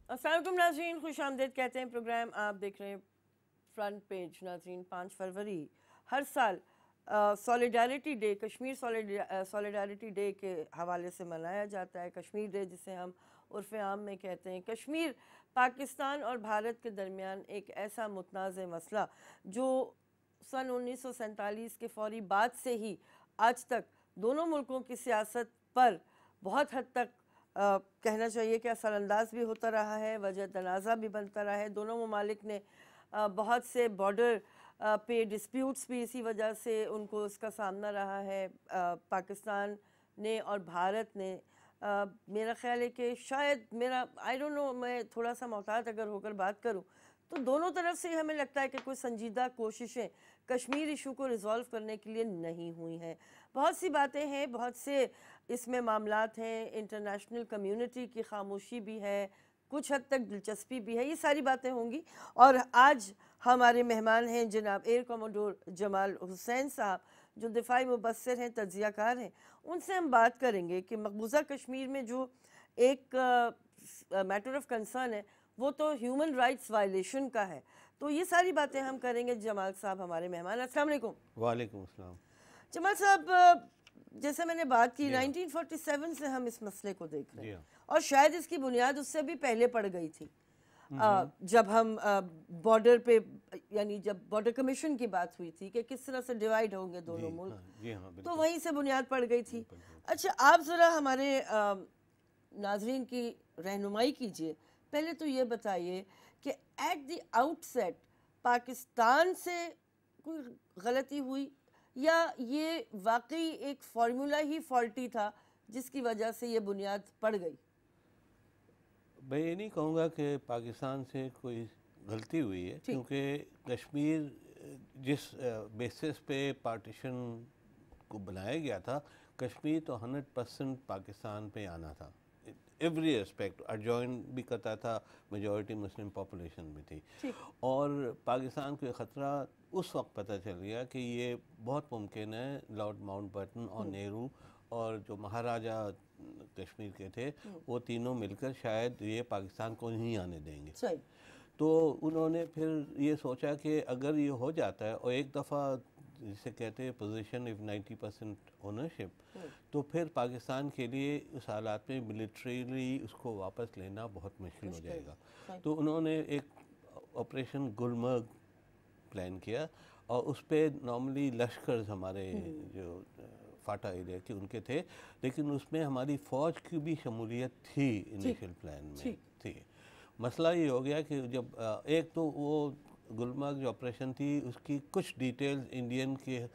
السلام علیکم ناظرین، خوش آمدید کہتے ہیں پروگرام آپ دیکھ رہے ہیں فرنٹ پیج. ناظرین 5 فروری ہر سال سولیڈارٹی ڈے، کشمیر سولیڈارٹی ڈے کے حوالے سے منایا جاتا ہے. کشمیر ڈے جسے ہم عرف عام میں کہتے ہیں. کشمیر پاکستان اور بھارت کے درمیان ایک ایسا متنازع مسئلہ جو سن 1947 کے فوری بعد سے ہی آج تک دونوں ملکوں کی سیاست پر بہت حد تک کہنا چاہیے کہ اثر انداز بھی ہوتا رہا ہے، وجہ تنازع بھی بنتا رہا ہے. دونوں ممالک نے بہت سے بارڈر پہ ڈسپیوٹس بھی اسی وجہ سے ان کو اس کا سامنا رہا ہے. پاکستان نے اور بھارت نے میرا خیال ہے کہ شاید آئی ڈونٹ نو، میں تھوڑا سا محتاط اگر ہو کر بات کروں تو دونوں طرف سے ہمیں لگتا ہے کہ کوئی سنجیدہ کوششیں کشمیر ایشو کو ریزالو کرنے کے لیے نہیں ہوئی ہیں. بہت سی باتیں ہیں، بہت سے اس میں معاملات ہیں. انٹرنیشنل کمیونٹی کی خاموشی بھی ہے، کچھ حد تک دلچسپی بھی ہے. یہ ساری باتیں ہوں گی. اور آج ہمارے مہمان ہیں جناب ایئر کوموڈور جمال حسین صاحب، جو دفاعی مبصر ہیں، تجزیہ کار ہیں. ان سے ہم بات کریں گے کہ مقبوضہ کشمیر میں جو ایک میٹر آف کنسرن ہے وہ تو ہیومن رائٹس وائلیشن کا ہے. تو یہ ساری باتیں ہم کریں گے. جمال صاحب ہمارے مہمان. السلام علیکم. وعلیکم السلام. جمال صاحب، جیسے میں نے بات کی 1947 سے ہم اس مسئلے کو دیکھ رہے ہیں، اور شاید اس کی بنیاد اس سے بھی پہلے پڑ گئی تھی جب ہم بارڈر پہ، یعنی جب بارڈر کمیشن کی بات ہوئی تھی کہ کس طرح سے ڈیوائیڈ ہوں گے دونوں ملک، تو وہیں سے بنیاد پڑ گئی تھی. اچھا، آپ ذرا ہمارے ناظرین کی رہنمائی کیجئے. پہلے تو یہ بتائیے کہ at the outset Pakistan سے کوئی غلطی ہوئی یا یہ واقعی ایک فارمولا ہی فالٹی تھا جس کی وجہ سے یہ بنیاد پڑ گئی؟ میں یہ نہیں کہوں گا کہ پاکستان سے کوئی غلطی ہوئی ہے، کیونکہ کشمیر جس بیسس پہ پارٹیشن کو بنایا گیا تھا، کشمیر تو 100% پاکستان پہ آنا تھا. ایوری اسپیکٹ ایڈجوائن بھی کرتا تھا، میجورٹی مسلم پاپولیشن بھی تھی. اور پاکستان کو یہ خطرہ اس وقت پتہ چل گیا کہ یہ بہت ممکن ہے لارڈ ماؤنٹ بیٹن اور نہرو اور جو مہاراجہ کشمیر کے تھے وہ تینوں مل کر شاید یہ پاکستان کو نہیں آنے دیں گے. تو انہوں نے پھر یہ سوچا کہ اگر یہ ہو جاتا ہے اور ایک دفعہ جسے کہتے ہیں پوزیشن آف 90% اونرشپ، تو پھر پاکستان کے لیے اس حالات میں ملٹریلی اس کو واپس لینا بہت مشکل ہو جائے گا. تو انہوں نے ایک آپریشن گلمرگ پلان کیا، اور اس پہ نارملی لشکرز ہمارے جو فاٹا ایریا کے ان کے تھے، لیکن اس میں ہماری فوج کی بھی شمولیت تھی انیشل پلان میں تھی. مسئلہ یہ ہو گیا کہ جب ایک تو وہ گلمرگ جو آپریشن تھی اس کی کچھ ڈیٹیلز انڈین کے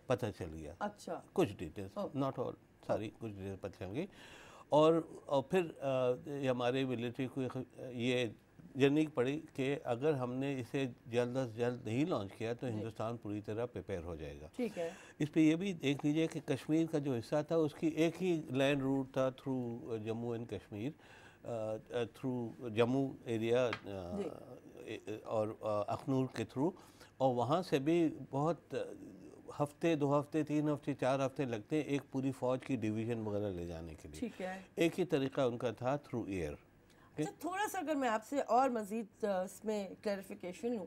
پتہ چل گیا. اچھا، کچھ ڈیٹیلز، ناٹ آل، ساری کچھ ڈیٹیلز پتہ چل گئی. اور پھر ہمارے ملٹری کو یہ جاننی پڑی کہ اگر ہم نے اسے جلد از جلد نہیں لانچ کیا تو ہندوستان پوری طرح پریپیئر ہو جائے گا. اس پہ یہ بھی دیکھ لیجئے کہ کشمیر کا جو حصہ تھا اس کی ایک ہی لینڈ روٹ تھا through Jammu and Kashmir, through Jammu area اور اخنور کے تھرو، اور وہاں سے بھی بہت ہفتے، 2 ہفتے، 3 ہفتے، 4 ہفتے لگتے ایک پوری فوج کی ڈویژن وغیرہ لے جانے کے لیے. ایک ہی طریقہ ان کا تھا، تھرو ایئر. اچھا، تھوڑا سا اگر میں آپ سے اور مزید اس میں کلیریفیکیشن لوں.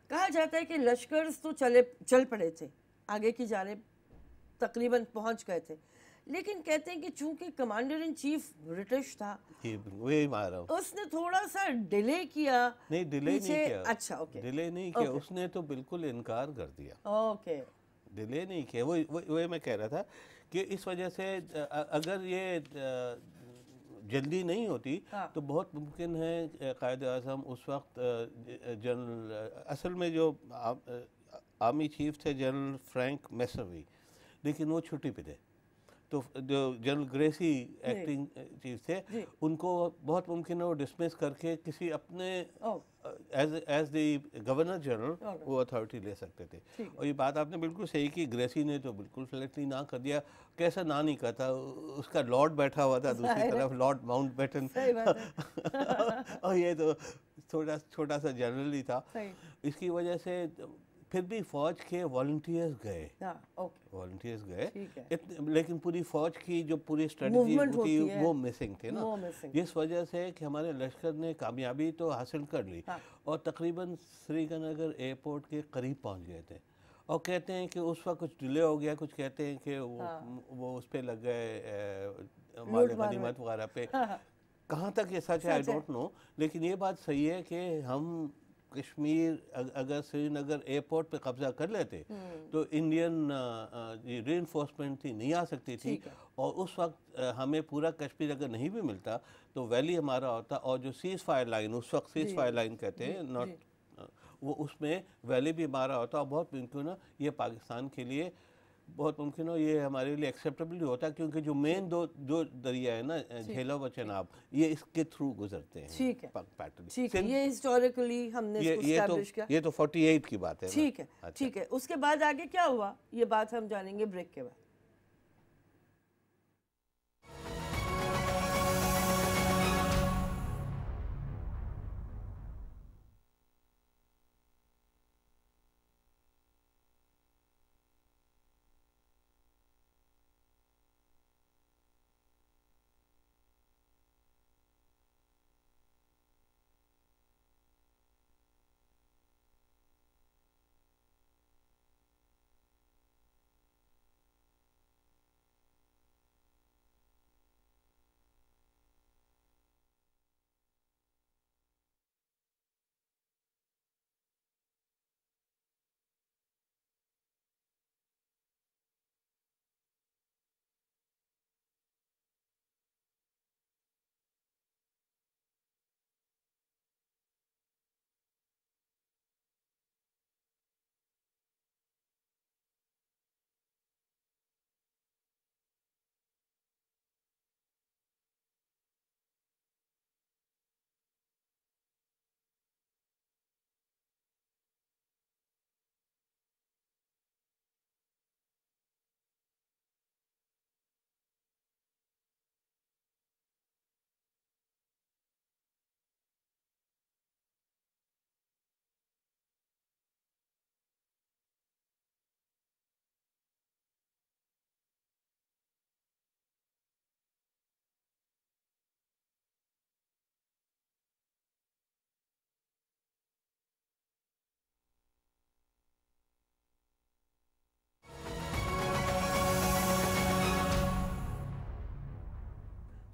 کہا جاتا ہے کہ لشکرز تو چل پڑے تھے، آگے کی جانب تقریباً پہنچ گئے تھے، لیکن کہتے ہیں کہ چونکہ کمانڈر ان چیف برٹش تھا، اس نے تھوڑا سا ڈیلے کیا. نہیں، ڈیلے نہیں کیا. اچھا، اوکے، ڈیلے نہیں کیا، اس نے تو بالکل انکار کر دیا. اوکے، ڈیلے نہیں کیا. وہ میں کہہ رہا تھا کہ اس وجہ سے اگر یہ جلدی نہیں ہوتی تو بہت ممکن ہے قائد اعظم اس وقت جنرل، اصل میں جو آرمی چیف تھے جنرل فرینک میسروی، لیکن وہ چھٹی پہ تھے. تو جو جنرل گریسی ایکٹنگ چیف تھے، ان کو بہت ممکن ہے وہ ڈسمس کر کے کسی اپنے ایز دی گورنر جنرل وہ اتھارٹی لے سکتے تھے. اور یہ بات آپ نے بالکل صحیح کی، گریسی نے تو بالکل فلیٹلی نہ کر دیا. کیسا نہ نہیں کرتا، اس کا لارڈ بیٹھا ہوا تھا دوسری طرف، لارڈ ماؤنٹ بیٹن، اور یہ تو چھوٹا سا جنرل ہی تھا. اس کی وجہ سے پھر بھی فوج کے والنٹیئرز گئے، ہاں اوکے والنٹیئرز گئے، ٹھیک ہے، لیکن پوری فوج کی جو پوری اسٹریٹجی موومنٹ تھی ہوتی ہے وہ مسنگ تھے نا، وہ missing جس وجہ سے کہ ہمارے لشکر نے کامیابی تو حاصل کر لی ہاں اور تقریباً سری نگر ایئرپورٹ کے قریب پہنچ گئے تھے، اور کہتے ہیں کہ اس وقت کچھ ڈیلے ہو گیا، کچھ کہتے ہیں کہ وہ اس پہ لگ گئے مال غنیمت وغیرہ پہ، کہاں تک یہ سچ ہے آئی ڈونٹ نو، لیکن یہ بات صحیح ہے کہ ہم کشمیر اگر سری نگر ایئرپورٹ پہ قبضہ کر لیتے تو انڈین ری انفورسمنٹ تھی نہیں آ سکتی تھی، اور اس وقت ہمیں پورا کشمیر اگر نہیں بھی ملتا تو ویلی ہمارا ہوتا، اور جو سیز فائر لائن اس وقت سیز فائر لائن کہتے ہیں ناٹ، وہ اس میں ویلی بھی ہمارا ہوتا، اور بہت ممکن ہے یہ پاکستان کے لیے بہت ممکن ہو، یہ ہمارے لیے ایکسیپٹیبل نہیں ہوتا، کیونکہ جو مین دو دریا ہے نا جھیلم و چناب، یہ اس کے تھرو گزرتے ہیں، ٹھیک ہے پیٹرن، ٹھیک ہے، یہ ہسٹوریکلی ہم نے اس کو اسٹیبلش کیا، یہ تو 48 کی بات ہے نا، ٹھیک ہے ٹھیک ہے، اس کے بعد آگے کیا ہوا یہ بات ہم جانیں گے بریک کے بعد۔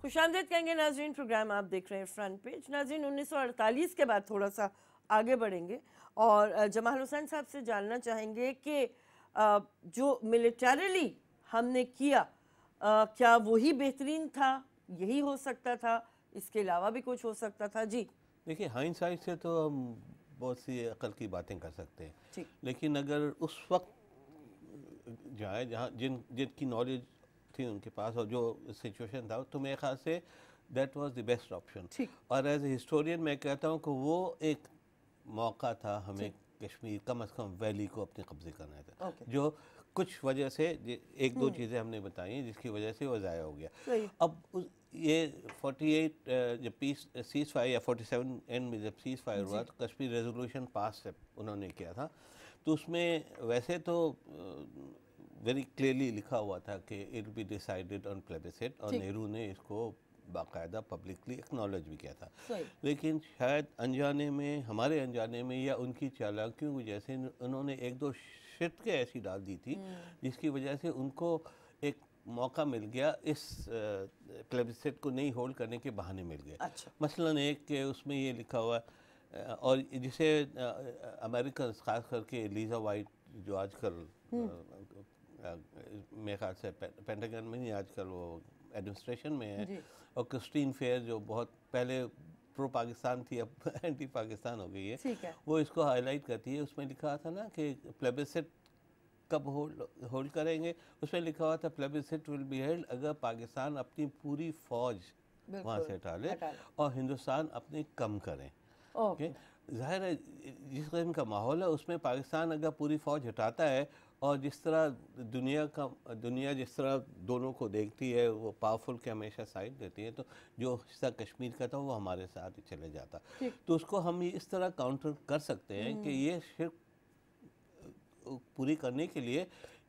خوش آمدید کہیں گے ناظرین، پروگرام آپ دیکھ رہے ہیں فرنٹ پیج۔ ناظرین 1948 کے بعد تھوڑا سا آگے بڑھیں گے اور جمال حسین صاحب سے جاننا چاہیں گے کہ جو ملیٹریلی ہم نے کیا کیا وہی بہترین تھا، یہی ہو سکتا تھا، اس کے علاوہ بھی کچھ ہو سکتا تھا؟ جی دیکھیے ہائنڈ سائڈ سے تو ہم بہت سی عقل کی باتیں کر سکتے ہیں، لیکن اگر اس وقت جائے جہاں جن کی نالج تھی ان کے پاس اور جو سچویشن تھا، تو میرے خیال سے that was the best option, اور ایز اے ہسٹورین میں کہتا ہوں کہ وہ ایک موقع تھا ہمیں کشمیر کم از کم ویلی کو اپنے قبضے کرنا تھا، جو کچھ وجہ سے ایک دو چیزیں ہم نے بتائی ہیں جس کی وجہ سے وہ ضائع ہو گیا۔ اب یہ 48 جب پیس سیز فائر یا 47 اینڈ میں جب سیز فائر ہوا تو کشمیر ریزولوشن پاس انہوں نے کیا تھا، تو اس میں ویسے تو ویری کلیئرلی لکھا ہوا تھا کہ اٹ بی ڈیسائیڈڈ آن پلیبسسٹ، اور نہرو نے اس کو باقاعدہ پبلکلی ایکنالج بھی کیا تھا، لیکن شاید انجانے میں، ہمارے انجانے میں یا ان کی چالاکیوں کی وجہ سے انہوں نے ایک دو شرطیں ایسی ڈال دی تھی جس کی وجہ سے ان کو ایک موقع مل گیا، اس پلیبسسٹ کو نہیں ہولڈ کرنے کے بہانے مل گئے، مثلاً ایک کہ اس میں یہ لکھا ہوا اور جسے امریکنز خاص کر کے لیزا وائٹ جو آج کل میرے خیال سے پینٹاگن میں نہیں، آج کل وہ ایڈمنسٹریشن میں ہے، اور کرسٹین فیئر جو بہت پہلے پرو پاکستان تھی اب اینٹی پاکستان ہو گئی ہے، وہ اس کو ہائی لائٹ کرتی ہے۔ اس میں لکھا تھا نا کہ پلیبسسٹ کب ہولڈ کریں گے، اس میں لکھا ہوا تھا پلیبسسٹ ول بی ہیلڈ اگر پاکستان اپنی پوری فوج وہاں سے ہٹا لے اور ہندوستان اپنی کم کریں۔ ظاہر ہے جس قسم کا ماحول ہے اس میں پاکستان اگر پوری فوج ہٹاتا ہے، اور جس طرح دنیا جس طرح دونوں کو دیکھتی ہے، وہ پاورفل کے ہمیشہ سائڈ دیتی ہے، تو جو حصہ کشمیر کا تھا وہ ہمارے ساتھ ہی چلے جاتا، تو اس کو ہم اس طرح کاؤنٹر کر سکتے ہیں کہ یہ صرف پوری کرنے کے لیے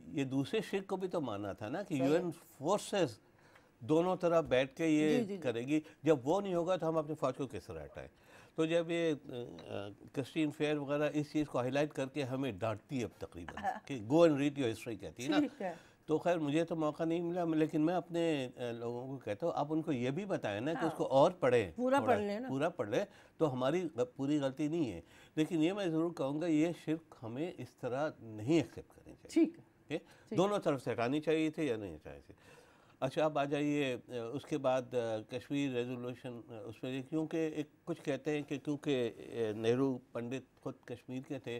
یہ دوسرے شرک کو بھی تو ماننا تھا نا کہ UN فورسز دونوں طرف بیٹھ کے یہ کرے گی. جب وہ نہیں ہوگا تو ہم اپنی فوج کو کس طرح ہٹائیں؟ تو جب یہ کرسٹین فیئر وغیرہ اس چیز کو ہائی لائٹ کر کے ہمیں ڈانٹتی ہے اب تقریباً کہ go and read your history کہتی ہے نا. تو خیر مجھے تو موقع نہیں ملا, لیکن میں اپنے لوگوں کو کہتا ہوں آپ ان کو یہ بھی بتائیں نا کہ اس کو اور پڑھیں, پورا پڑھ لیں تو ہماری پوری غلطی نہیں ہے. لیکن یہ میں ضرور کہوں گا یہ شرک ہمیں اس طرح نہیں ایکسیپٹ کرنی چاہیے. ٹھیک ہے, دونوں طرف سے ہٹانی چاہیے تھے یا نہیں چاہیے تھے. اچھا اب آ جائیے اس کے بعد کشمیر ریزولوشن. اس میں کیونکہ کچھ کہتے ہیں کہ کیونکہ نہرو پنڈت خود کشمیر کے تھے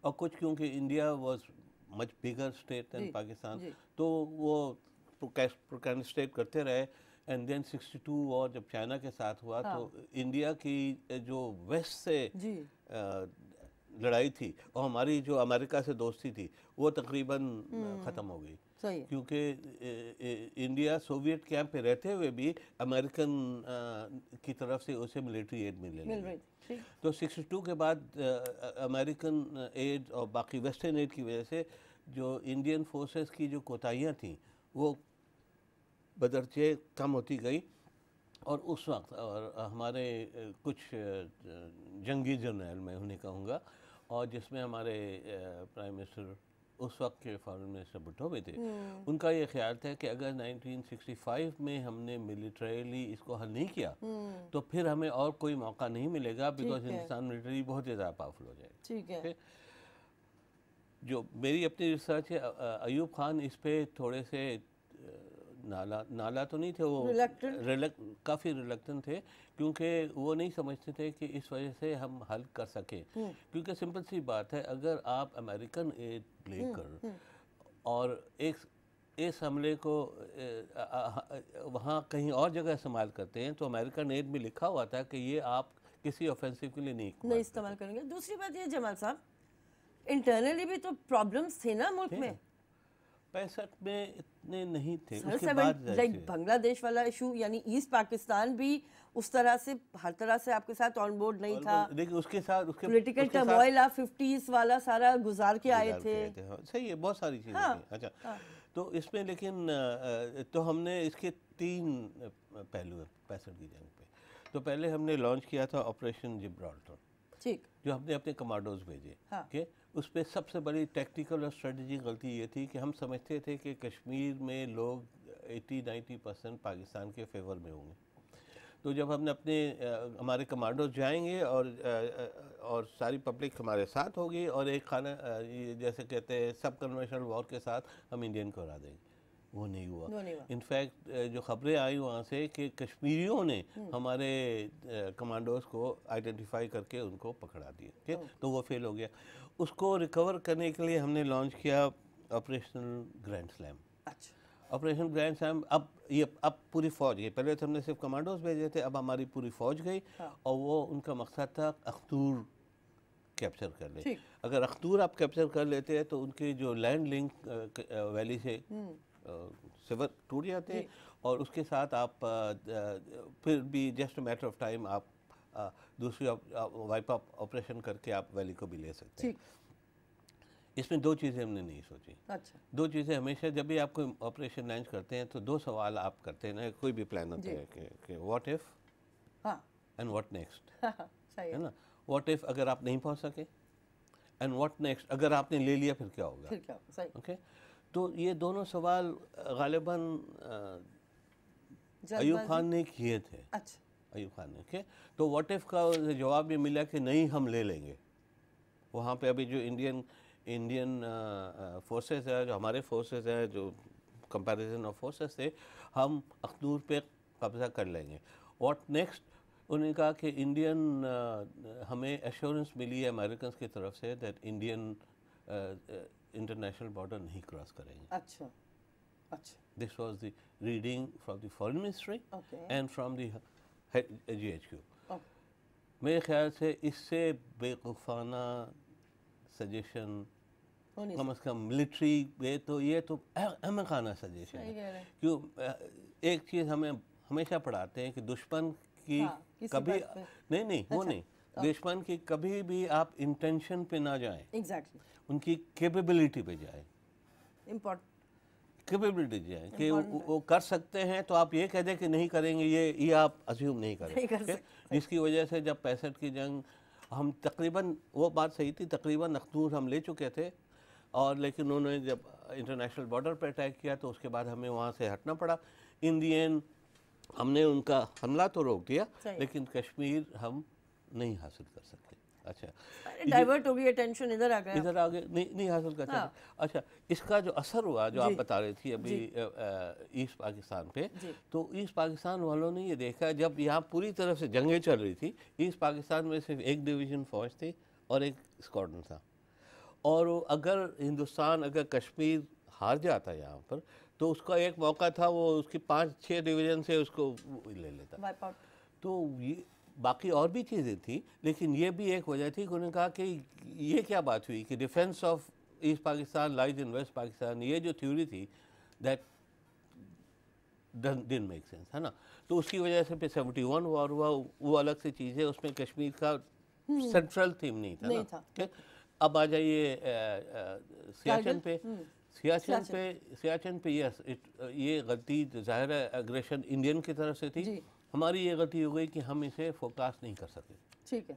اور کچھ کیونکہ India was much bigger state than Pakistan, تو وہ پروکرانسٹیٹ کرتے رہے. اینڈ دین 62 اور جب چائنا کے ساتھ ہوا تو انڈیا کی جو ویسٹ سے لڑائی تھی اور ہماری جو امریکہ سے دوستی تھی وہ تقریباً ختم ہو گئی, کیونکہ انڈیا سوویٹ کیمپ پہ رہتے ہوئے بھی امریکن کی طرف سے اسے ملٹری ایڈ ملنے لگی. تو 62 کے بعد امریکن ایڈ اور باقی ویسٹرن ایڈ کی وجہ سے جو انڈین فورسز کی جو کوتاہیاں تھیں وہ بدرجے کم ہوتی گئی. اور اس وقت اور ہمارے کچھ جنگی جرنیل میں انہیں کہوں گا, اور جس میں ہمارے پرائم منسٹر اس وقت کے فارن منسٹر بھٹو بھی تھے, ان کا یہ خیال تھا کہ اگر 1965 میں ہم نے ملیٹریلی اس کو حل نہیں کیا تو پھر ہمیں اور کوئی موقع نہیں ملے گا, بیکاز ہندوستان ملیٹری بہت زیادہ پاورفل ہو جائے. ٹھیک ہے, جو میری اپنی ریسرچ ہے, ایوب خان اس پہ تھوڑے سے نالا تو نہیں تھے, وہ کافی ریلیکٹنٹ تھے, کیونکہ وہ نہیں سمجھتے تھے کہ اس وجہ سے ہم حل کر سکیں. کیونکہ سمپل سی بات ہے, اگر آپ امریکن ایڈ لے کر اور اس حملے کو وہاں کہیں اور جگہ استعمال کرتے ہیں تو امریکن ایڈ میں لکھا ہوا تھا کہ یہ آپ کسی آفینسو کے لیے نہیں استعمال کریں گے. دوسری بات یہ جمال صاحب, انٹرنلی بھی تو پرابلمز تھے نا ملک میں. 65 میں اتنے نہیں تھے. اس کے بعد بنگلہ دیش والا ایشو, یعنی ایسٹ پاکستان بھی اس طرح سے ہر طرح سے آپ کے ساتھ آن بورڈ نہیں تھا. لیکن اس کے ساتھ پولیٹیکل ٹرموائل آپ 50s والا سارا گزار کے آئے تھے. صحیح ہے, بہت ساری چیزیں تھیں. اچھا, تو اس میں لیکن تو ہم نے اس کے 3 پہلو ہیں 65 کی جنگ پہ. تو پہلے ہم نے لانچ کیا تھا آپریشن جبرالٹر, جو ہم نے اپنے کمانڈوز بھیجے. کہ اس پہ سب سے بڑی ٹیکٹیکل اور اسٹریٹجی غلطی یہ تھی کہ ہم سمجھتے تھے کہ کشمیر میں لوگ 80-90% پاکستان کے فیور میں ہوں گے. تو جب ہم نے ہمارے کمانڈوز جائیں گے اور ساری پبلک ہمارے ساتھ ہوگی اور ایک خانہ جیسے کہتے ہیں سب کنونشنل وار کے ساتھ ہم انڈین کو ہرا دیں گے, وہ نہیں ہوا. انفیکٹ جو خبریں آئیں وہاں سے کہ کشمیریوں نے ہمارے کمانڈوز کو آئیڈینٹیفائی کر کے ان کو پکڑا دیا, تو وہ فیل ہو گیا. اس کو ریکور کرنے کے لیے ہم نے لانچ کیا operation grand slam. Operation grand slam اب پوری فوج گئی. پہلے تو ہم نے صرف کمانڈوز بھیجے تھے, اب ہماری پوری فوج گئی, اور وہ ان کا مقصد تھا اختور کیپچر کر لیں. اگر اختور آپ کیپچر کر لیتے ہیں تو ان کے جو لینڈ لنک ویلی سے سیور ٹوٹ جاتے ہیں, اور اس کے ساتھ آپ پھر بھی جسٹ میٹر آف ٹائم آپ دوسری وائپ اپ آپریشن کر کے آپ ویلی کو بھی لے سکتے ہیں. اس میں 2 چیزیں ہم نے نہیں سوچی. 2 چیزیں ہمیشہ جب بھی آپ کوئی آپریشن لانچ کرتے ہیں تو 2 سوال آپ کرتے ہیں نا, کوئی بھی پلان ہوتا ہے کہ what if and what next, ہے نا. واٹ ایف اگر آپ نہیں پہنچ سکے, اینڈ واٹ نیکسٹ اگر آپ نے لے لیا پھر کیا ہوگا. اوکے, تو یہ دونوں سوال غالباً ایوب خان نے کیے تھے. ایوب خان نے تو واٹ ایف کا جواب یہ ملا کہ نہیں ہم لے لیں گے. وہاں پہ ابھی جو انڈین فورسز ہے, جو ہمارے فورسز ہیں, جو کمپیریزن آف فورسز تھے, ہم اختور پہ قبضہ کر لیں گے. واٹ نیکسٹ, انہوں نے کہا کہ انڈین ہمیں ایشورنس ملی ہے امریکنس کی طرف سے دیٹ انڈین انٹرنیشنل بارڈر نہیں کراس کریں گے. اچھا, this was the reading from the foreign ministry and from the GHQ. میرے خیال سے اس سے بیوقوفانہ سجیشن کم از کم ملٹری میں تو یہ تو احمقانہ سجیشن ہے. کیوں ایک چیز ہمیں ہمیشہ پڑھاتے ہیں کہ دشمن کی کبھی نہیں وہ نہیں, دشمن کی کبھی بھی آپ انٹینشن پہ نہ جائیں, ایگزیکٹلی ان کی کیپیبلٹی پہ جائیں, امپورٹنٹ کیپیبلٹی جائیں کہ وہ کر سکتے ہیں, تو آپ یہ کہہ دیں کہ نہیں کریں گے, یہ آپ اسیوم نہیں کریں, جس کی وجہ سے جب 65 کی جنگ ہم تقریباً, وہ بات صحیح تھی, تقریباً اختور ہم لے چکے تھے, اور لیکن انہوں نے جب انٹرنیشنل بارڈر پہ اٹیک کیا تو اس کے بعد ہمیں وہاں سے ہٹنا پڑا. ان دی اینڈ ہم نے ان کا حملہ تو روک دیا, لیکن کشمیر ہم نہیں حاصل کر سکتے. اچھا, ڈائیورٹ ہو گئی اٹینشن, ادھر آ گیا, ادھر آگے نہیں حاصل کر سکتے. اچھا, اس کا جو اثر ہوا جو آپ بتا رہی تھی ابھی ایسٹ پاکستان پہ, تو ایسٹ پاکستان والوں نے یہ دیکھا جب یہاں پوری طرف سے جنگیں چل رہی تھی, ایسٹ پاکستان میں صرف ایک ڈویژن فوج تھی اور ایک اسکواڈرن تھا, اور اگر ہندوستان اگر کشمیر ہار جاتا یہاں پر تو اس کا ایک موقع تھا, وہ اس کی 5-6 ڈویژن سے اس کو لے لیتا. تو یہ باقی اور بھی چیزیں تھیں, لیکن یہ بھی ایک وجہ تھی کہ انہوں نے کہا کہ یہ کیا بات ہوئی کہ defence of East Pakistan lies in West Pakistan, یہ جو تھیوری تھی دیٹ ڈنٹ میک سینس, ہے نا. تو اس کی وجہ سے پھر 71 وار ہوا, وہ الگ سے چیز ہے, اس میں کشمیر کا سینٹرل تھیم نہیں تھا نا. اب آ جائیے سیاچن پہ. سیاچن پہ یس, یہ غلطی ظاہر ہے اگریشن انڈین کی طرف سے تھی. ہماری یہ غلطی ہو گئی کہ ہم اسے فوکس نہیں کر سکے. ٹھیک ہے.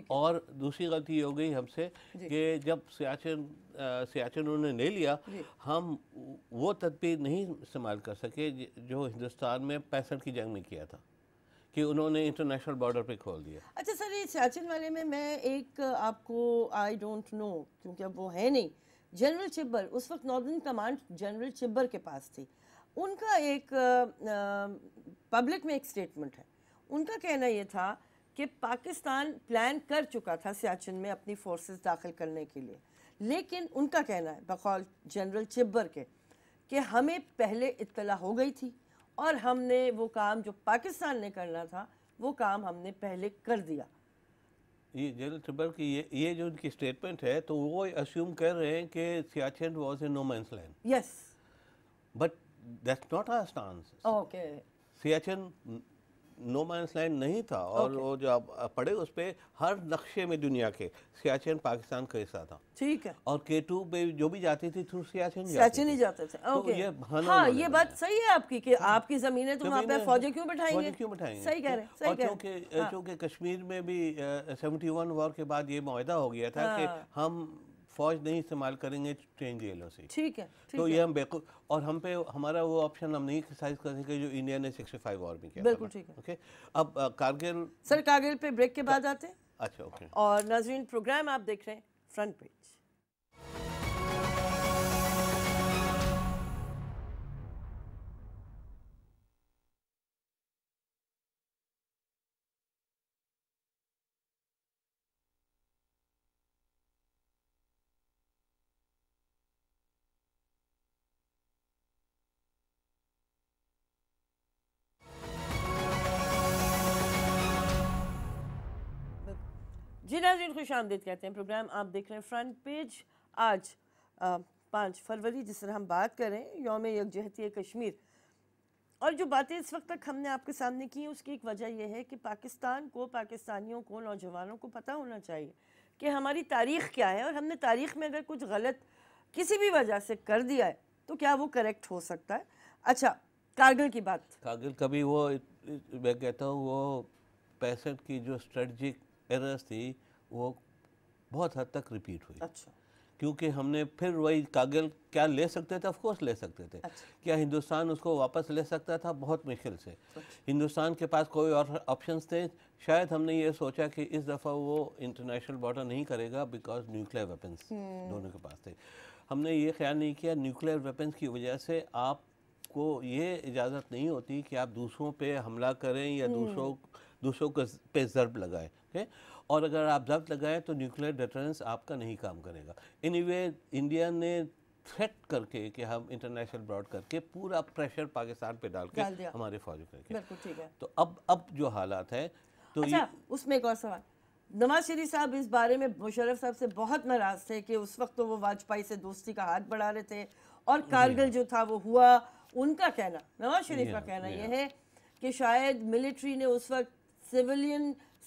اور دوسری غلطی یہ ہو گئی ہم سے کہ جب سیاچن انہوں نے لے لیا, ہم وہ تدبیر نہیں استعمال کر سکے جو ہندوستان میں 65 کی جنگ میں کیا تھا, کہ انہوں نے انٹرنیشنل بارڈر پہ کھول دیا. اچھا سر, یہ سیاچن والے میں ایک آپ کو آئی ڈونٹ نو, کیونکہ اب وہ ہے نہیں, جنرل چبر, اس وقت ناردرن کمانڈ جنرل چبر کے پاس تھی, ان کا ایک پبلک میں ایک سٹیٹمنٹ ہے, ان کا کہنا یہ تھا کہ پاکستان پلان کر چکا تھا سیاچن میں اپنی فورسز داخل کرنے کے لیے, لیکن ان کا کہنا ہے بقول جنرل چبر کے کہ ہمیں پہلے اطلاع ہو گئی تھی اور ہم نے وہ کام جو پاکستان نے کرنا تھا وہ کام ہم نے پہلے کر دیا. یہ جنرل چبر کی یہ جو ان کی سٹیٹمنٹ ہے, تو وہ اسیوم کر رہے ہیں کہ Siachen was a no man's land. Yes, but that's not our stance. Okay, Siachen no man's land نہیں تھا, اور وہ جو آپ پڑھے اس پہ ہر نقشے میں دنیا کے سیاچن پاکستان کا حصہ تھا. ٹھیک ہے. اور K2 پہ جو بھی جاتی تھی تھرو سیاچن ہی جاتے تھے. ہاں, یہ بات صحیح ہے آپ کی کہ آپ کی زمینیں تو وہاں پہ فوجیں کیوں بٹھائیں گے. صحیح کہہ رہے ہیں. اور چونکہ کشمیر میں بھی 71 وار کے بعد یہ معاہدہ ہو گیا تھا کہ ہم فوج نہیں استعمال کریں گے چینج LOC. ٹھیک ہے. تو یہ ہم بیوقوف, اور ہم پہ ہمارا وہ آپشن ہم نہیں ایکسرسائز کر سکے جو انڈیا نے 65 وار میں کیا. بالکل ٹھیک ہے. اوکے, اب کارگل. سر کارگل پہ بریک کے بعد آتے ہیں. اچھا, اوکے. اور ناظرین, پروگرام آپ دیکھ رہے ہیں فرنٹ پیج. جی ناظرین, خوش آمدید کہتے ہیں, پروگرام آپ دیکھ رہے ہیں فرنٹ پیج. آج 5 فروری, جس طرح ہم بات کریں یوم یکجہتی کشمیر, اور جو باتیں اس وقت تک ہم نے آپ کے سامنے کی ہیں اس کی ایک وجہ یہ ہے کہ پاکستان کو, پاکستانیوں کو, نوجوانوں کو پتہ ہونا چاہیے کہ ہماری تاریخ کیا ہے, اور ہم نے تاریخ میں اگر کچھ غلط کسی بھی وجہ سے کر دیا ہے تو کیا وہ کریکٹ ہو سکتا ہے. اچھا, کارگل کی بات. کارگل کبھی وہ میں کہتا ہوں وہ 65 کی جو اسٹریٹجک ایررز تھی وہ بہت حد تک ریپیٹ ہوئی. اچھا, کیونکہ ہم نے پھر وہی کارگل کیا لے سکتے تھے, آف کورس لے سکتے تھے. کیا ہندوستان اس کو واپس لے سکتا تھا؟ بہت مشکل سے. ہندوستان کے پاس کوئی اور آپشنز تھے. شاید ہم نے یہ سوچا کہ اس دفعہ وہ انٹرنیشنل بارڈر نہیں کرے گا بیکاز نیوکلیئر ویپنز دونوں کے پاس تھے. ہم نے یہ خیال نہیں کیا نیوکلیئر ویپنز کی وجہ سے آپ کو یہ اجازت نہیں ہوتی کہ آپ دوسروں پہ حملہ کریں یا دوسروں پہ ضرب لگائیں. اور اگر آپ ضرب لگائیں تو نیوکلیئر ڈیٹرنس آپ کا نہیں کام کرے گا. اینی وے انڈیا نے تھریٹ کر کے کہ ہم انٹرنیشنل براڈ کر کے پورا پریشر پاکستان پہ ڈال کے ہمارے فوجوں کر کے. بالکل ٹھیک ہے. تو اب جو حالات ہیں تو اچھا, اس میں ایک اور سوال. نواز شریف صاحب اس بارے میں مشرف صاحب سے بہت ناراض تھے کہ اس وقت تو وہ واجپئی سے دوستی کا ہاتھ بڑھا رہے تھے, اور کارگل جو تھا وہ ہوا. ان کا کہنا, نواز شریف کا کہنا یہ ہے کہ شاید ملٹری نے اس وقت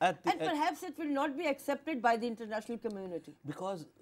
and perhaps it will not be accepted by the international community because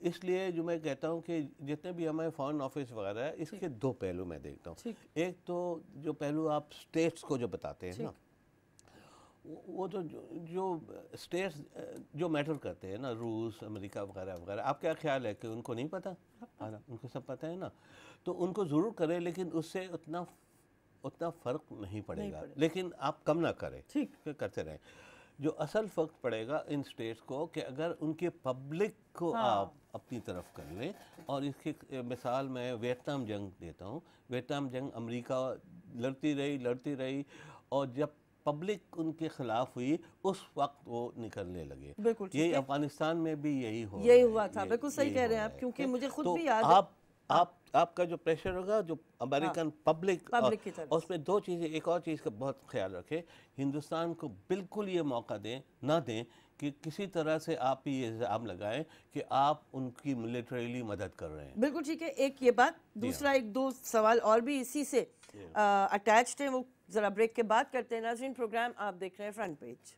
اس لیے جو میں کہتا ہوں کہ جتنے بھی ہمارے فارن آفس وغیرہ ہے اس کے دو پہلو میں دیکھتا ہوں. ایک تو جو پہلو آپ اسٹیٹس کو جو بتاتے ہیں نا, وہ تو جو اسٹیٹس جو میٹر کرتے ہیں نا, روس, امریکہ وغیرہ وغیرہ, آپ کیا خیال ہے کہ ان کو نہیں پتہ؟ ان کو سب پتہ ہے نا. تو ان کو ضرور کریں, لیکن اس سے اتنا فرق نہیں پڑے گا, لیکن آپ کم نہ کریں, کرتے رہیں. جو اصل فرق پڑے گا ان سٹیٹس کو کہ اگر ان کے پبلک کو آپ اپنی طرف کر لیں. اور اس کی مثال میں ویتنام جنگ دیتا ہوں. ویتنام جنگ امریکہ لڑتی رہی اور جب پبلک ان کے خلاف ہوئی اس وقت وہ نکلنے لگے. یہی افغانستان میں بھی یہی ہوا تھا. بالکل صحیح کہہ رہے ہیں آپ, کیونکہ مجھے خود بھی یاد ہے. آپ کا جو پریشر ہوگا جو امریکن پبلک, اور اس میں دو چیزیں, ایک اور چیز کا بہت خیال رکھیں, ہندوستان کو بالکل یہ موقع نہ دیں کہ کسی طرح سے آپ یہ الزام لگائیں کہ آپ ان کی ملیٹریلی مدد کر رہے ہیں. بالکل ٹھیک ہے. ایک یہ بات. دوسرا ایک دو سوال اور بھی اسی سے اٹیچڈ ہیں, وہ ذرا بریک کے بعد کرتے ہیں. ناظرین, پروگرام آپ دیکھ رہے ہیں فرنٹ پیج.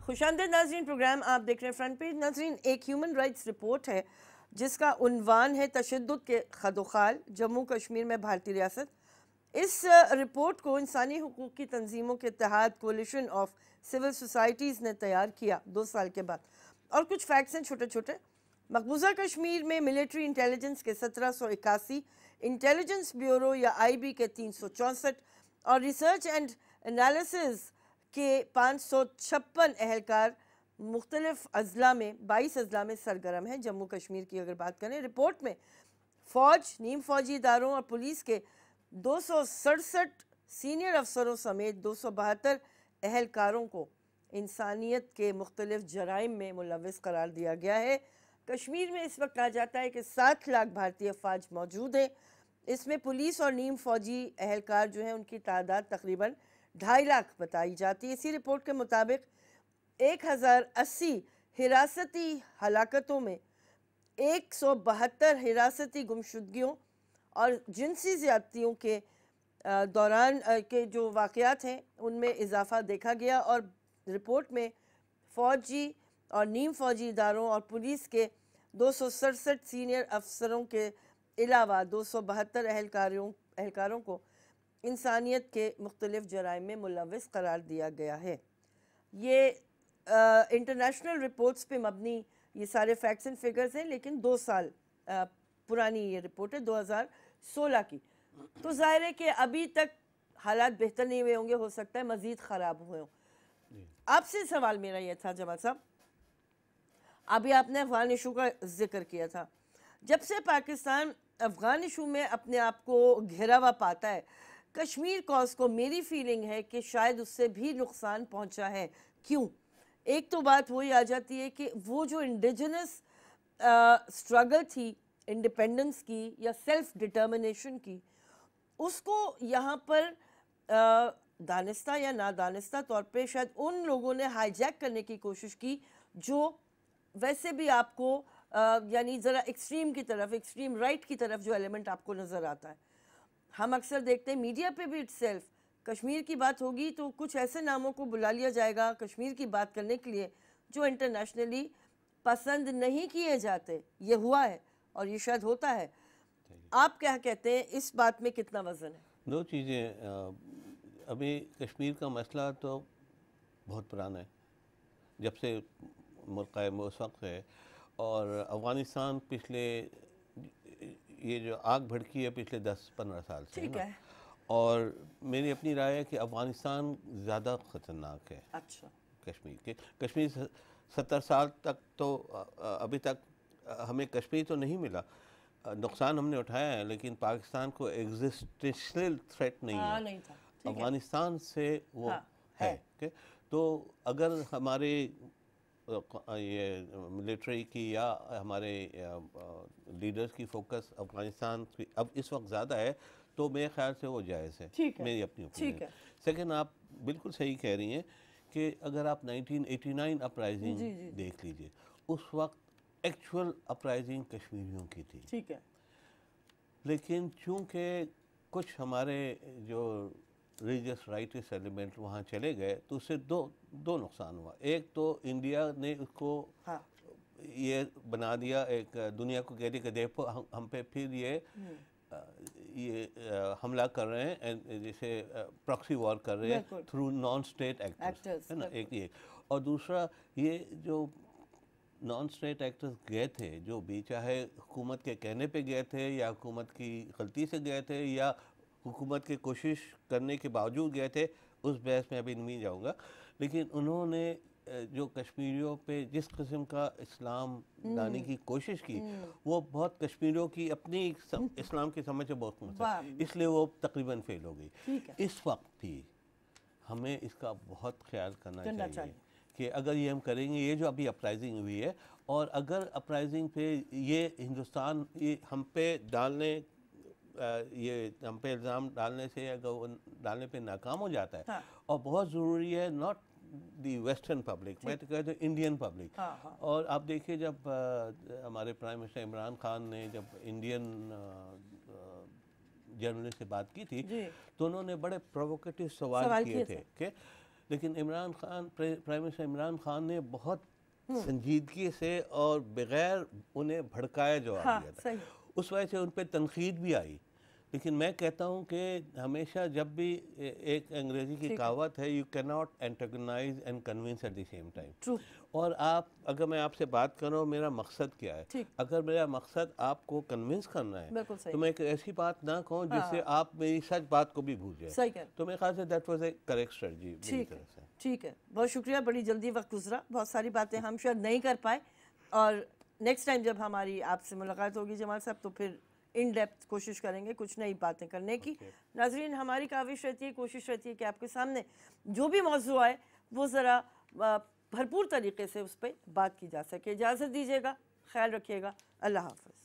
خوش آمدید ناظرین, پروگرام آپ دیکھ رہے ہیں فرنٹ پیج. ناظرین, ایک ہیومن رائٹس رپورٹ ہے جس کا عنوان ہے تشدد کے خدوخال جموں کشمیر میں بھارتی ریاست. اس رپورٹ کو انسانی حقوق کی تنظیموں کے اتحاد کولیشن آف سول سوسائٹیز نے تیار کیا 2 سال کے بعد. اور کچھ فیکٹس ہیں چھوٹے چھوٹے. مقبوضہ کشمیر میں ملٹری انٹیلیجنس کے 1781, انٹیلیجنس بیورو یا آئی بی کے 364 اور ریسرچ اینڈ انالیسز کے 556 اہلکار مختلف اضلاع میں 22 اضلاع میں سرگرم ہیں. جموں کشمیر کی اگر بات کریں, رپورٹ میں فوج, نیم فوجی اداروں اور پولیس کے 267 سینئر افسروں سمیت 272 اہلکاروں کو انسانیت کے مختلف جرائم میں ملوث قرار دیا گیا ہے. کشمیر میں اس وقت کہا جاتا ہے کہ 7 لاکھ بھارتی افواج موجود ہیں. اس میں پولیس اور نیم فوجی اہلکار جو ہیں ان کی تعداد تقریباً 2.5 لاکھ بتائی جاتی ہے. اسی رپورٹ کے مطابق 1080 حراستی ہلاکتوں میں 172 حراستی گمشدگیوں اور جنسی زیادتیوں کے دوران کے جو واقعات ہیں ان میں اضافہ دیکھا گیا. اور رپورٹ میں فوجی اور نیم فوجی اداروں اور پولیس کے 267 سینئر افسروں کے علاوہ 272 اہلکاروں کو انسانیت کے مختلف جرائم میں ملوث قرار دیا گیا ہے. یہ انٹرنیشنل رپورٹس پہ مبنی یہ سارے فیکٹس اینڈ فگرز ہیں, لیکن 2 سال پرانی یہ رپورٹ ہے, 2016 کی. تو ظاہر ہے کہ ابھی تک حالات بہتر نہیں ہوئے ہوں گے, ہو سکتا ہے مزید خراب ہوئے ہوں. آپ سے سوال میرا یہ تھا جمال صاحب, ابھی آپ نے افغان ایشو کا ذکر کیا تھا. جب سے پاکستان افغان ایشو میں اپنے آپ کو گھرا ہوا پاتا ہے, کشمیر کاز کو میری فیلنگ ہے کہ شاید اس سے بھی نقصان پہنچا ہے. کیوں؟ ایک تو بات وہی آ جاتی ہے کہ وہ جو انڈیجنس سٹرگل تھی انڈیپینڈنس کی یا سیلف ڈٹرمنیشن کی, اس کو یہاں پر دانستہ یا نادانستہ طور پہ شاید ان لوگوں نے ہائی جیک کرنے کی کوشش کی جو ویسے بھی آپ کو یعنی ذرا ایکسٹریم کی طرف, ایکسٹریم رائٹ کی طرف جو ایلیمنٹ آپ کو نظر آتا ہے. ہم اکثر دیکھتے ہیں میڈیا پہ بھی اٹسیلف کشمیر کی بات ہوگی تو کچھ ایسے ناموں کو بلا لیا جائے گا کشمیر کی بات کرنے کے لیے جو انٹرنیشنلی پسند نہیں کیے جاتے. یہ ہوا ہے اور یہ شاید ہوتا ہے. آپ کیا کہتے ہیں, اس بات میں کتنا وزن ہے؟ 2 چیزیں. ابھی کشمیر کا مسئلہ تو بہت پرانا ہے, جب سے ملک قائم اس وقت ہے. اور افغانستان پچھلے یہ جو آگ بھڑکی ہے پچھلے 10-15 سال سے ٹھیک ہے, اور میری اپنی رائے ہے کہ افغانستان زیادہ خطرناک ہے اچھا کشمیر کے. کشمیر 70 سال تک تو ابھی تک ہمیں کشمیر تو نہیں ملا, نقصان ہم نے اٹھایا ہے, لیکن پاکستان کو ایگزسٹنشل تھریٹ نہیں ہے. افغانستان سے وہ ہے. تو اگر ہمارے یہ ملٹری کی یا ہمارے لیڈرز کی فوکس افغانستان کی اب اس وقت زیادہ ہے تو میرے خیال سے وہ جائز ہے، میری اپنی اوپینین ہے۔ سیکنڈ، آپ بالکل صحیح کہہ رہی ہیں کہ اگر آپ 1989 اپرائزنگ دیکھ لیجئے، اس وقت ایکچول اپرائزنگ کشمیریوں کی تھی، ٹھیک ہے، لیکن چونکہ کچھ ہمارے جو ریلیجس رائٹس ایلیمنٹ وہاں چلے گئے تو اس سے دو نقصان ہوا۔ ایک تو انڈیا نے اس کو یہ بنا دیا، ایک دنیا کو کہہ دیا کہ دیکھو ہم پہ پھر یہ حملہ کر رہے ہیں، جیسے پراکسی وار کر رہے ہیں تھرو نان اسٹیٹ ایکٹرز، ہے نا، ایک یہ۔ اور دوسرا یہ جو نان اسٹیٹ ایکٹرز گئے تھے، جو بھی چاہے حکومت کے کہنے پہ گئے تھے یا حکومت کی غلطی سے گئے تھے یا حکومت کی کوشش کرنے کے باوجود گئے تھے، اس بحث میں ابھی نہیں جاؤں گا، لیکن انہوں نے جو کشمیریوں پہ جس قسم کا اسلام لانے کی کوشش کی وہ بہت کشمیریوں کی اپنی اسلام کی سمجھ سے بہت مختلف، اس لیے وہ تقریباً فیل ہو گئی۔ اس وقت بھی ہمیں اس کا بہت خیال کرنا چاہیے کہ اگر یہ ہم کریں گے، یہ جو ابھی اپرائزنگ ہوئی ہے، اور اگر اپرائزنگ پہ یہ ہندوستان ہم پہ ڈالنے یہ ہم پہ الزام ڈالنے سے اگر وہ ڈالنے پہ ناکام ہو جاتا ہے، اور بہت ضروری ہے ناٹ دی ویسٹرن پبلک، میں تو کہتا ہوں انڈین پبلک۔ اور آپ دیکھیے جب ہمارے پرائم منسٹر عمران خان نے جب انڈین جرنلسٹ سے بات کی تھی تو انہوں نے بڑے پرووکیٹو سوال کیے تھے کہ لیکن عمران خان، پرائم منسٹر عمران خان نے بہت سنجیدگی سے اور بغیر انہیں بھڑکائے جواب دیا تھا، اس وجہ سے ان پہ تنقید بھی آئی۔ لیکن میں کہتا ہوں کہ ہمیشہ جب بھی ایک انگریزی کی کہاوت ہے، you can not antagonize and convince at the same time. اور اگر میں آپ سے بات کروں میرا مقصد کیا ہے، اگر میرا مقصد آپ کو کنونس کرنا ہے تو میں ایک ایسی بات نہ کہوں جس سے آپ میری سچ بات کو بھی بھول جائیں، تو میرے خیال سے that was a correct strategy میری طرف سے۔ ٹھیک ہے، بہت شکریہ، بڑی جلدی وقت گزرا، بہت ساری باتیں ہم شاید نہیں کر پائے، اور نیکسٹ ٹائم جب ہماری آپ سے ملاقات ہوگی جمال صاحب تو پھر ان ڈیپتھ کوشش کریں گے کچھ نئی باتیں کرنے کی۔ ناظرین، ہماری کاوش رہتی ہے، کوشش رہتی ہے کہ آپ کے سامنے جو بھی موضوع آئے وہ ذرا بھرپور طریقے سے اس پہ بات کی جا سکے۔ اجازت دیجیے گا، خیال رکھیے گا، اللہ حافظ۔